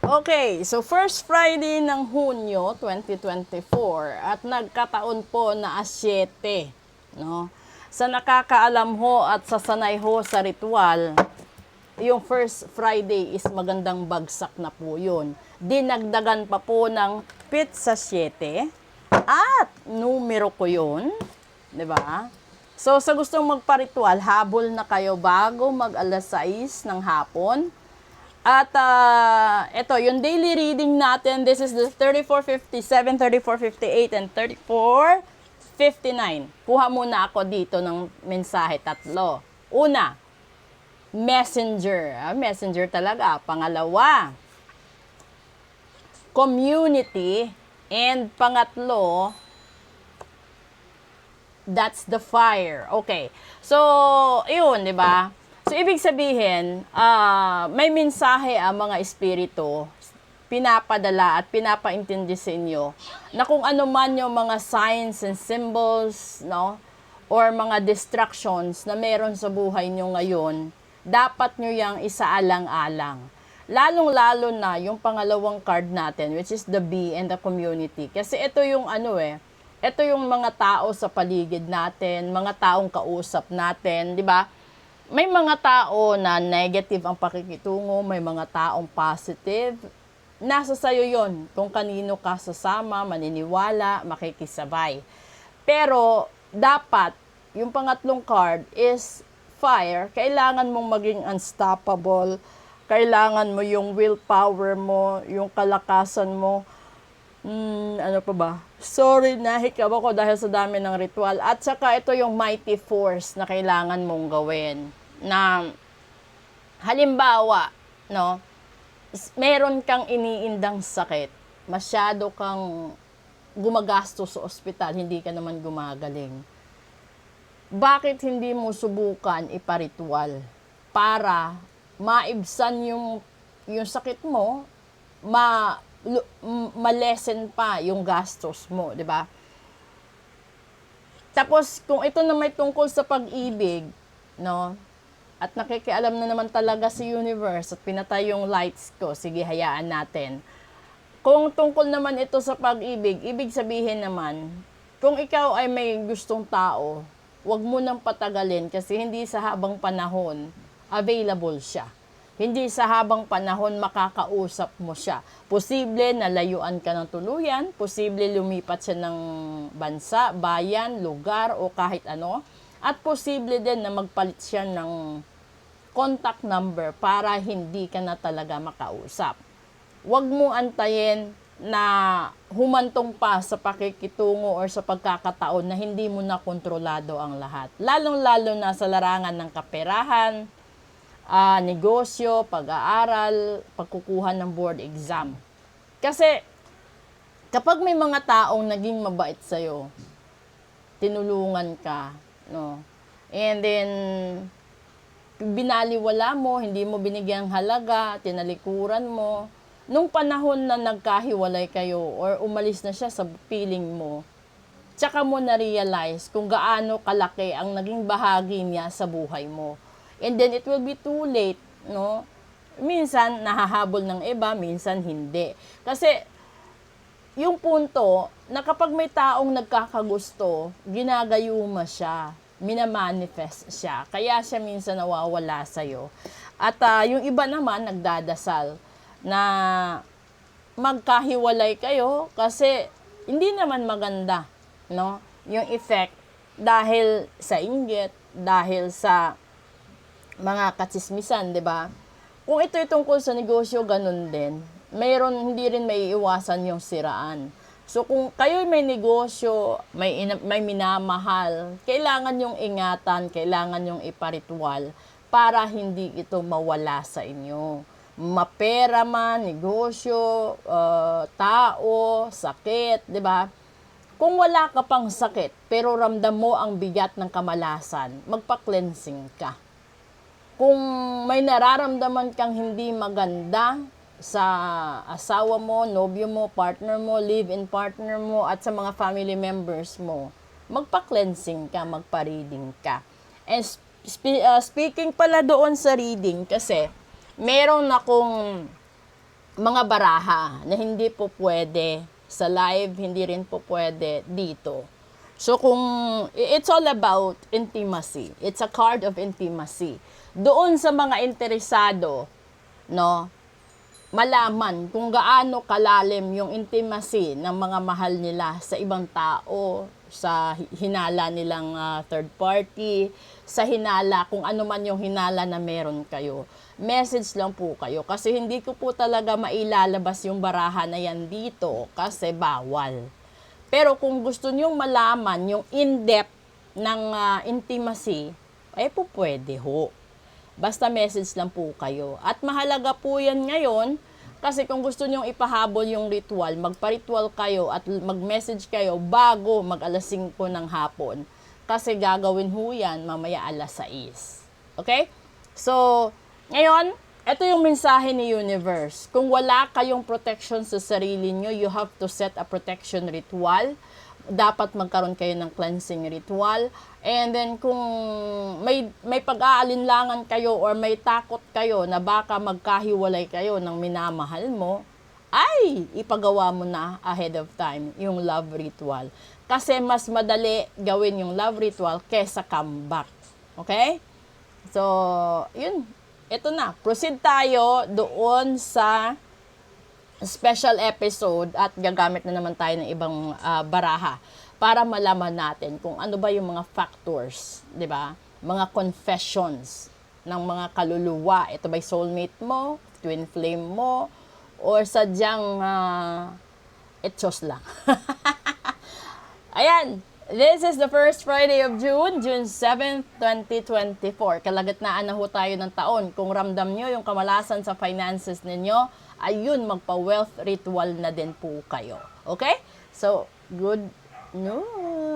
Okay, so first Friday ng Hunyo 2024 at nagkataon po na 7, no? Sa nakakaalam ho at sa sanay ho sa ritual, yung first Friday is magandang bagsak na po yun. Dinagdagan pa po ng pit sa 7 at numero ko yun, di ba? So sa gustong magparitual, habol na kayo bago mag alas 6 ng hapon. At ito, yung daily reading natin, this is the 3457, 3458, and 3459. Kuha muna ako dito ng mensahe, 3. Una, messenger. Messenger talaga. Pangalawa, community. And pangatlo, that's the fire. Okay. So, yun, di ba? So, ibig sabihin, may mensahe ang mga espiritu, pinapadala at pinapaintindi sa inyo na kung ano man yung mga signs and symbols, no? Or mga distractions na meron sa buhay nyo ngayon, dapat nyo yung isaalang-alang. Lalong-lalo na yung pangalawang card natin, which is the B and the community. Kasi ito yung ito yung mga tao sa paligid natin, mga taong kausap natin, di ba? May mga tao na negative ang pakikitungo, may mga taong positive. Nasa sayo yon kung kanino ka sasama, maniniwala, makikisabay. Pero dapat, yung pangatlong card is fire. Kailangan mong maging unstoppable. Kailangan mo yung willpower mo, yung kalakasan mo. Ano pa ba? Sorry, nahikab ako dahil sa dami ng ritual. At saka ito yung mighty force na kailangan mong gawin. Na halimbawa, no, meron kang iniindang sakit, masyado kang gumagastos sa ospital, hindi ka naman gumagaling. Bakit hindi mo subukan iparitual para maibsan yung sakit mo, ma-lessen pa yung gastos mo, di ba? Tapos, kung ito na may tungkol sa pag-ibig, no, at nakikialam na naman talaga si universe at pinatay yung lights ko, sige, hayaan natin. Kung tungkol naman ito sa pag-ibig, ibig sabihin naman, kung ikaw ay may gustong tao, wag mo nang patagalin kasi hindi sa habang panahon available siya. Hindi sa habang panahon makakausap mo siya. Posible na layuan ka ng tuluyan, posible lumipat siya ng bansa, bayan, lugar o kahit ano. At posible din na magpalit siya ng contact number para hindi ka na talaga makausap. Huwag mo antayin na humantong pa sa pakikitungo or sa pagkakataon na hindi mo na kontrolado ang lahat. Lalong-lalo na sa larangan ng kaperahan, negosyo, pag-aaral, pagkukuha ng board exam. Kasi kapag may mga taong naging mabait sa'yo, tinulungan ka, no? And then, binaliwala mo, hindi mo binigyang halaga, tinalikuran mo. Nung panahon na nagkahiwalay kayo or umalis na siya sa piling mo, tsaka mo na-realize kung gaano kalaki ang naging bahagi niya sa buhay mo. And then, it will be too late, no? Minsan, nahahabol ng iba, minsan hindi. Kasi, yung punto na kapag may taong nagkakagusto, ginagayuma siya, minamanifest siya. Kaya siya minsan nawawala sa'yo. At yung iba naman nagdadasal na magkahiwalay kayo kasi hindi naman maganda, no? Yung effect dahil sa inggit, dahil sa mga katsismisan, 'di ba? Kung ito tungkol sa negosyo, ganun din. Hindi rin maiiwasan yung siraan. So kung kayo may negosyo, may minamahal, kailangan yung ingatan, kailangan yung iparitual para hindi ito mawala sa inyo. Mapera man, negosyo, tao, sakit, di ba? Kung wala ka pang sakit, pero ramdam mo ang bigat ng kamalasan, magpa-cleansing ka. Kung may nararamdaman kang hindi maganda sa asawa mo, nobyo mo, partner mo, live-in partner mo, at sa mga family members mo, magpa-cleansing ka, magpa-reading ka. And speaking pala doon sa reading, kasi meron akong mga baraha na hindi po pwede sa live, hindi rin po pwede dito. So kung it's all about intimacy. It's a card of intimacy. Doon sa mga interesado, no, malaman kung gaano kalalim yung intimacy ng mga mahal nila sa ibang tao, sa hinala nilang third party, sa hinala, kung ano man yung hinala na meron kayo. Message lang po kayo kasi hindi ko po talaga mailalabas yung baraha na yan dito kasi bawal. Pero kung gusto nyong malaman yung in-depth ng intimacy, ay po pwede ho. Basta message lang po kayo. At mahalaga po yan ngayon kasi kung gusto nyong ipahabol yung ritual, magpa-ritual kayo at mag-message kayo bago mag-alas 5 ng hapon. Kasi gagawin ho yan mamaya alas 6. Okay? So, ngayon, ito yung mensahe ni Universe. Kung wala kayong protection sa sarili nyo, you have to set a protection ritual. Dapat magkaroon kayo ng cleansing ritual. And then kung may pag-aalinlangan kayo or may takot kayo na baka magkahiwalay kayo ng minamahal mo, ay ipagawa mo na ahead of time yung love ritual. Kasi mas madali gawin yung love ritual kesa comeback. Okay? So, yun. Ito na. Proceed tayo doon sa special episode at gagamit na naman tayo ng ibang baraha para malaman natin kung ano ba yung mga factors, di ba? Mga confessions ng mga kaluluwa. Ito ba yung soulmate mo, twin flame mo, or sadyang etos lang. Ayan. This is the first Friday of June, June 7, 2024. Kalagitnaan na ho tayo ng taon. Kung ramdam nyo yung kamalasan sa finances ninyo, ayun, magpa-wealth ritual na din po kayo. Okay? So, good news.